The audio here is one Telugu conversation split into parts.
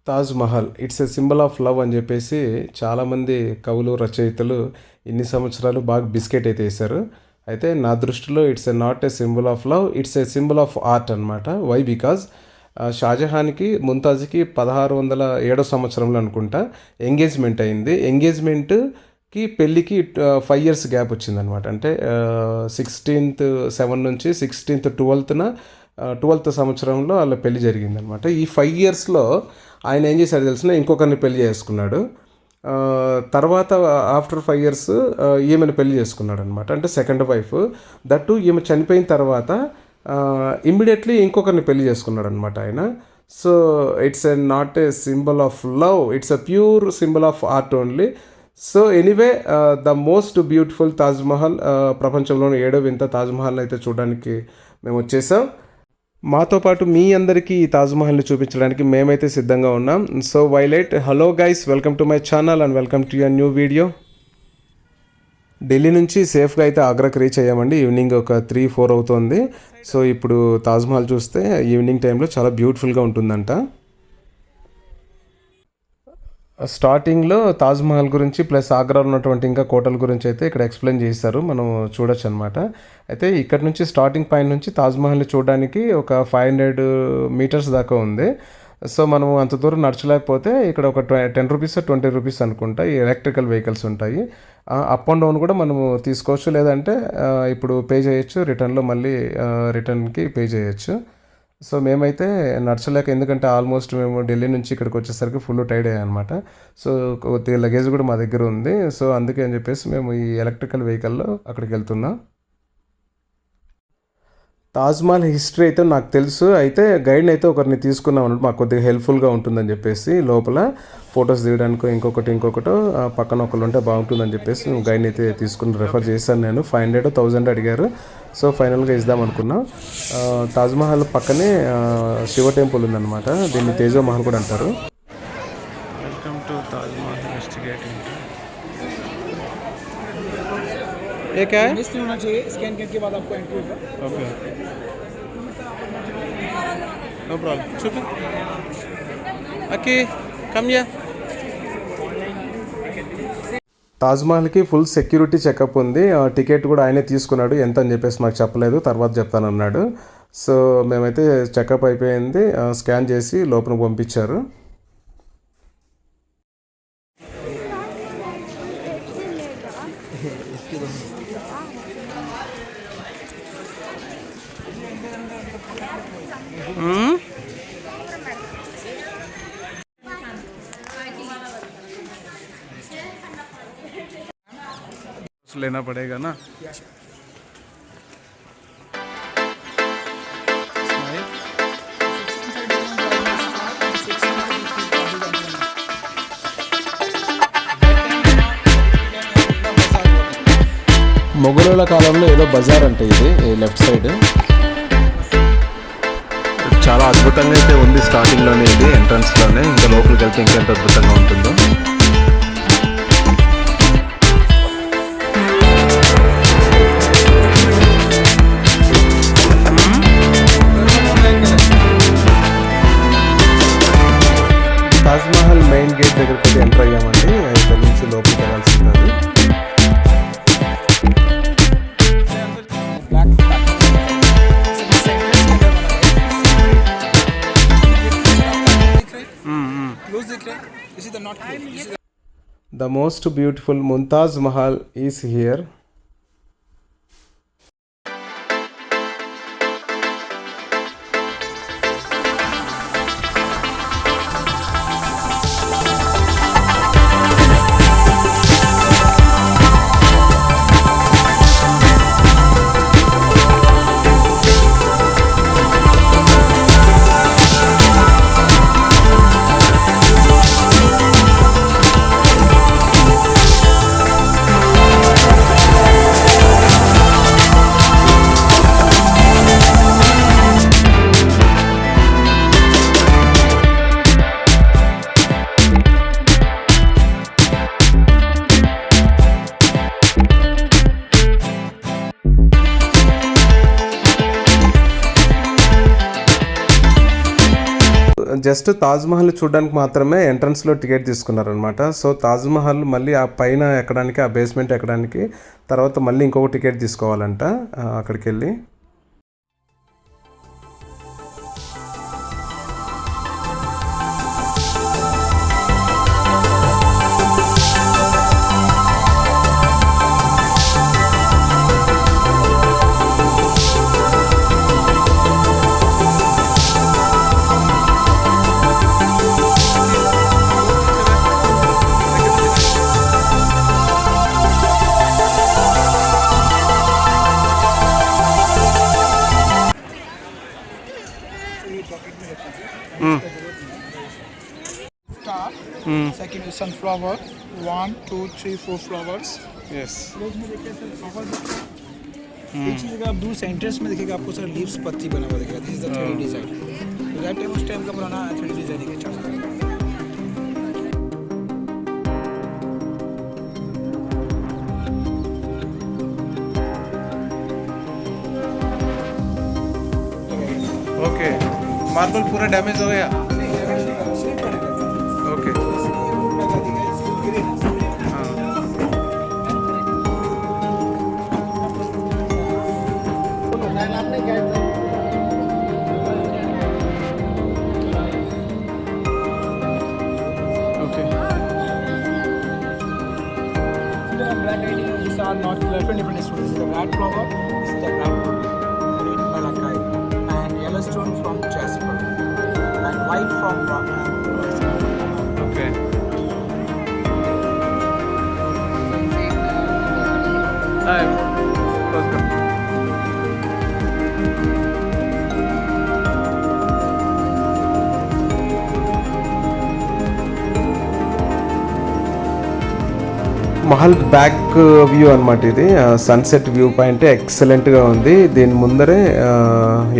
Taj Mahal it's a symbol of love అని చెప్పేసి చాలామంది కవులు రచయితలు ఇన్ని సంవత్సరాలు బాగా బిస్కెట్ అయితే వేశారు. అయితే నా దృష్టిలో it's a not a symbol of love, it's a symbol of art అనమాట. వై బికాజ్ షాజహాన్కి ముంతాజ్కి 1607 సంవత్సరంలో అనుకుంటా ఎంగేజ్మెంట్ అయింది. ఎంగేజ్మెంట్కి పెళ్ళికి 5 years గ్యాప్ వచ్చిందనమాట. అంటే 16th 7 నుంచి 16th 12th సంవత్సరంలో వాళ్ళ పెళ్లి జరిగిందనమాట. ఈ 5 yearsలో ఆయన ఏం చేశాడు తెలిసిన, ఇంకొకరిని పెళ్లి చేసుకున్నాడు. తర్వాత ఆఫ్టర్ 5 years ఈమెను పెళ్లి చేసుకున్నాడు అనమాట. అంటే సెకండ్ వైఫ్. దట్టు ఈమె చనిపోయిన తర్వాత ఇమ్మీడియట్లీ ఇంకొకరిని పెళ్లి చేసుకున్నాడు అనమాట ఆయన. So it's a not a symbol of love, it's a pure symbol of art only. So anyway the most beautiful Taj Mahal, ప్రపంచంలోని 7వ వింత తాజ్మహల్ అయితే చూడడానికి మేము వచ్చేసాం. మాతో పాటు మీ అందరికీ ఈ తాజ్మహల్ని చూపించడానికి మేమైతే సిద్ధంగా ఉన్నాం. So వైలైట్ hello guys, welcome to my channel and welcome to your new video. Delhi నుంచి సేఫ్గా అయితే ఆగ్రాకి రీచ్ అయ్యామండి. ఈవినింగ్ ఒక 3-4 అవుతుంది. సో ఇప్పుడు తాజ్మహల్ చూస్తే ఈవినింగ్ టైంలో చాలా బ్యూటిఫుల్గా ఉంటుందంట. స్టార్టింగ్లో తాజ్మహల్ గురించి ప్లస్ ఆగ్రాలో ఉన్నటువంటి ఇంకా కోటల గురించి అయితే ఇక్కడ ఎక్స్ప్లెయిన్ చేశారు, మనం చూడొచ్చు అనమాట. అయితే ఇక్కడ నుంచి స్టార్టింగ్ పాయింట్ నుంచి తాజ్మహల్ని చూడడానికి ఒక 500 meters దాకా ఉంది. సో మనం అంత దూరం నడచలేకపోతే ఇక్కడ ఒక 10 rupees 20 rupees అనుకుంటా ఈ ఎలక్ట్రికల్ వెహికల్స్ ఉంటాయి. అప్ అండ్ డౌన్ కూడా మనము తీసుకోవచ్చు, లేదంటే ఇప్పుడు పే చేయొచ్చు, రిటర్న్లో మళ్ళీ రిటర్న్కి పే చేయొచ్చు. సో మేమైతే నడచలేక, ఎందుకంటే ఆల్మోస్ట్ మేము ఢిల్లీ నుంచి ఇక్కడికి వచ్చేసరికి ఫుల్ టైర్డ్ అయ్యాం అనమాట. సో కొద్దిగా లగేజ్ కూడా మా దగ్గర ఉంది. సో అందుకే అని చెప్పేసి మేము ఈ ఎలక్ట్రికల్ వెహికల్లో అక్కడికి వెళ్తున్నాం. తాజ్మహల్ హిస్టరీ అయితే నాకు తెలుసు. అయితే గైడ్ని అయితే ఒకరిని తీసుకున్నాం అన్నట్టు, మాకు కొద్దిగా హెల్ప్ఫుల్గా ఉంటుందని చెప్పేసి, లోపల ఫొటోస్ తీయడానికో ఇంకొకటో పక్కన ఒకళ్ళు ఉంటే బాగుంటుందని చెప్పేసి గైడ్ని అయితే తీసుకుని రెఫర్ చేశాను నేను. 500-1000 అడిగారు. సో ఫైనల్గా ఇద్దాం అనుకున్నాం. తాజ్మహల్ పక్కనే శివ టెంపుల్ ఉందన్నమాట. దీన్ని తేజో మహల్ కూడా అంటారు. Welcome to Taj Mahal investigating. ये क्या है? नहीं होना चाहिए, स्कैन करने के बाद आपको एंट्री होगा. Okay, no problem. चुप ओके, कम या. తాజ్మహల్కి ఫుల్ సెక్యూరిటీ చెకప్ ఉంది. టికెట్ కూడా ఆయనే తీసుకున్నాడు. ఎంత అని చెప్పేసి మాకు చెప్పలేదు, తర్వాత చెప్తానన్నాడు. సో మేమైతే చెకప్ అయిపోయింది, స్కాన్ చేసి లోపల పంపించారు. लेना पड़ेगा ना. మొఘలుల కాలంలో ఏదో బజార్ అంటే ఇది లెఫ్ట్ సైడ్. చాలా అద్భుతంగా అయితే ఉంది. స్టార్టింగ్లోనే ఇది ఎంట్రన్స్లోనే, ఇంకా లోపలికి వెళ్తే ఇంకెంత అద్భుతంగా ఉంటుందో. తాజ్మహల్ మెయిన్ గేట్ దగ్గరికి ఎంటర్ అయ్యామండి. ఇక్కడ నుంచి లోపలికి వెళ్ళాల్సి ఉంటుంది. The most beautiful Mumtaz Mahal is here. Just Taj Mahal చూడడానికి మాత్రమే ఎంట్రన్స్లో టికెట్ తీసుకున్నారనమాట. సో తాజ్మహల్ మళ్ళీ ఆ పైన ఎక్కడానికి, ఆ బేస్మెంట్ ఎక్కడానికి తర్వాత మళ్ళీ ఇంకొక టికెట్ తీసుకోవాలంట అక్కడికి వెళ్ళి. Star. Second is sunflower. 1, 2, 3, 4 flowers. Yes. इसमें देखिए सर फ्लावर एक चीज़ अगर आप दूर सेंटर्स में देखिएगा आपको सर लीव्स पत्ती बना हुआ दिखेगा. This is the 3D design. तो दैट टाइम उस टाइम का पुराना 3D डिजाइन दिखे चार्ट. ओके, मार्बल पूरा डैमेज हो गया. Okay. These are not different students. This is the red flower. This is the red red malachite, and yellowstone from jasper, and white from rock. Okay. Mahal back view అనమాట ఇది. సన్సెట్ వ్యూ పాయింట్ ఎక్సలెంట్గా ఉంది. దీని ముందరే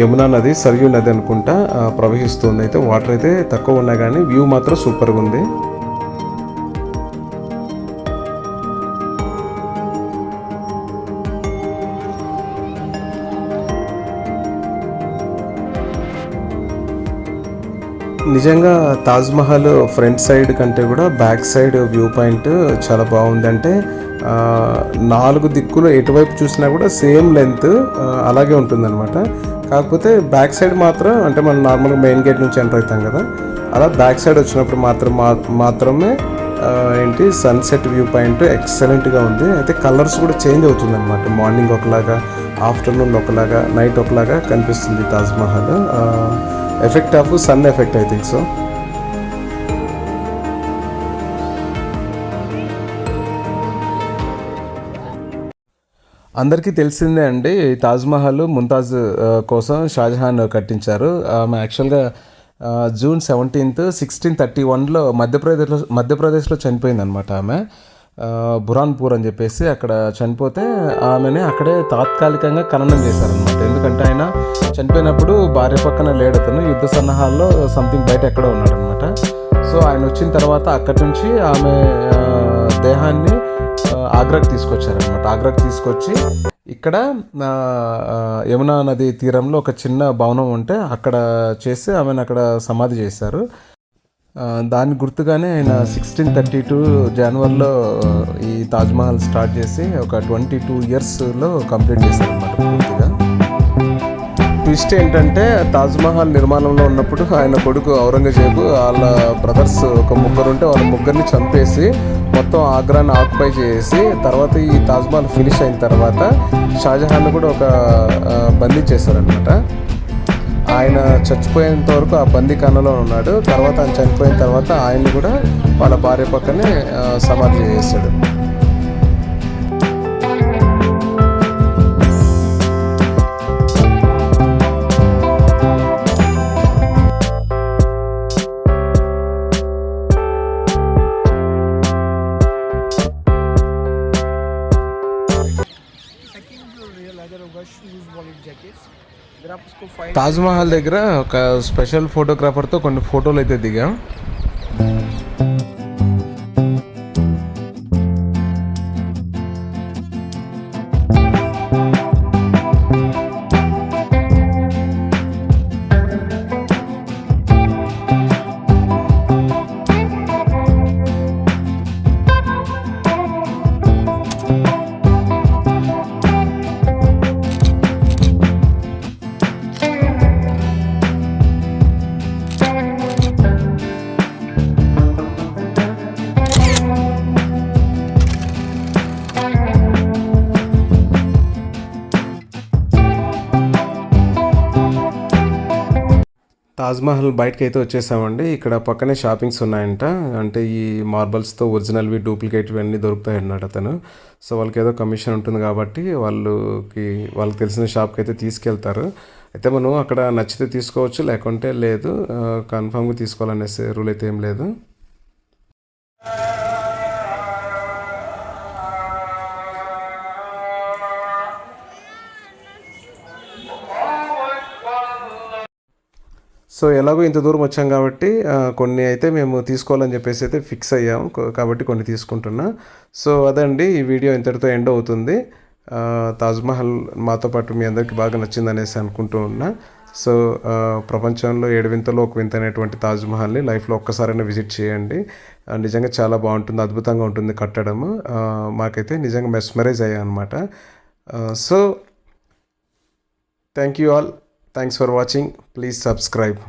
యమునా నది, సరియు నది అనుకుంటా ప్రవహిస్తుంది. అయితే వాటర్ అయితే తక్కువ ఉన్నా కానీ వ్యూ మాత్రం సూపర్గా ఉంది. నిజంగా తాజ్మహల్ ఫ్రంట్ సైడ్ కంటే కూడా బ్యాక్ సైడ్ వ్యూ పాయింట్ చాలా బాగుంది. అంటే 4 దిక్కులు ఎటువైపు చూసినా కూడా సేమ్ లెంత్ అలాగే ఉంటుందన్నమాట. కాకపోతే బ్యాక్ సైడ్ మాత్రం, అంటే మనం నార్మల్గా మెయిన్ గేట్ నుంచి ఎంటర్ అవుతాం కదా, అలా బ్యాక్ సైడ్ వచ్చినప్పుడు మాత్రమే ఏంటి సన్సెట్ వ్యూ పాయింట్ ఎక్సలెంట్గా ఉంది. అయితే కలర్స్ కూడా చేంజ్ అవుతుంది అనమాట. మార్నింగ్ ఒకలాగా, ఆఫ్టర్నూన్ ఒకలాగా, నైట్ ఒకలాగా కనిపిస్తుంది తాజ్మహల్. Effect of sun effect I think so. అందరికీ తెలిసిందే అండి, తాజ్మహల్ ముంతాజ్ కోసం షాజహాన్ కట్టించారు. ఆమె యాక్చువల్గా జూన్ 17, 1631లో మధ్యప్రదేశ్లో చనిపోయిందనమాట. ఆమె బురాన్పూర్ అని చెప్పేసి అక్కడ చనిపోతే ఆమెని అక్కడే తాత్కాలికంగా ఖననం చేశారనమాట. ఎందుకంటే ఆయన చనిపోయినప్పుడు భార్య పక్కన లేడు, అతను యుద్ధ సన్నాహాల్లో సంథింగ్ బయట ఎక్కడో ఉన్నాడనమాట. సో ఆయన వచ్చిన తర్వాత అక్కడి నుంచి ఆమె దేహాన్ని ఆగ్రాకి తీసుకొచ్చారనమాట. ఆగ్రాకి తీసుకొచ్చి ఇక్కడ యమునా నది తీరంలో ఒక చిన్న భవనం ఉంటే అక్కడ చేసి ఆమెను అక్కడ సమాధి చేశారు. దాని గుర్తుగానే ఆయన 1632 జనవరిలో ఈ తాజ్మహల్ స్టార్ట్ చేసి ఒక 22 ఇయర్స్లో కంప్లీట్ చేశారనమాట పూర్తిగా. ట్విస్ట్ ఏంటంటే తాజ్మహల్ నిర్మాణంలో ఉన్నప్పుడు ఆయన కొడుకు ఔరంగజేబు వాళ్ళ బ్రదర్స్ ఒక ముగ్గురు ఉంటే వాళ్ళ ముగ్గురిని చంపేసి మొత్తం ఆగ్రాని ఆక్యుపై చేసి తర్వాత ఈ తాజ్మహల్ ఫినిష్ అయిన తర్వాత షాజహాన్ కూడా ఒక బందీ చేశారనమాట. ఆయన చచ్చిపోయేంత వరకు ఆ బందీఖానలో ఉన్నాడు. తర్వాత ఆయన చనిపోయిన తర్వాత ఆయన్ని కూడా వాళ్ళ భార్య పక్కనే సమాధి చేశాడు. తాజ్మహల్ దగ్గర ఒక స్పెషల్ ఫోటోగ్రాఫర్తో కొన్ని ఫోటోలు అయితే దిగాం. తాజ్‌మహల్ బయటకైతే వచ్చేసామండి. ఇక్కడ పక్కనే షాపింగ్స్ ఉన్నాయంట. అంటే ఈ మార్బల్స్‌తో ఒరిజినల్‌వి, డూప్లికేట్‌వి అన్నీ దొరుకుతాయన్నాడు అతను. సో, వాళ్ళకేదో కమిషన్ ఉంటుంది కాబట్టి వాళ్ళకి తెలిసిన షాప్‌కైతే తీసుకెళ్తారు. అయితే మనం అక్కడ నచ్చితే తీసుకోవచ్చు, లేకుంటే లేదు. కన్ఫర్మ్‌గా తీసుకోవాలనేసి రూల్ అయితే ఏం లేదు. సో, ఎలాగో ఇంత దూరం వచ్చాం కాబట్టి కొన్ని అయితే మేము తీసుకోవాలని చెప్పేసి అయితే ఫిక్స్ అయ్యాం. కాబట్టి కొన్ని తీసుకుంటున్నా. సో, అదండి ఈ వీడియో ఇంతటితో ఎండ్ అవుతుంది. తాజ్‌మహల్ మాతో పాటు మీ అందరికీ బాగా నచ్చిందనేసి అనుకుంటూ ఉన్నా. సో, ప్రపంచంలో 7 వింతల్లో ఒక వింత అనేటువంటి తాజ్‌మహల్‌ని లైఫ్‌లో ఒక్కసారైనా విజిట్ చేయండి. నిజంగా చాలా బాగుంటుంది, అద్భుతంగా ఉంటుంది కట్టడము. మాకైతే నిజంగా మెస్మరైజ్ అయ్యామన్నమాట. So, thank you all. Thanks for watching. Please subscribe.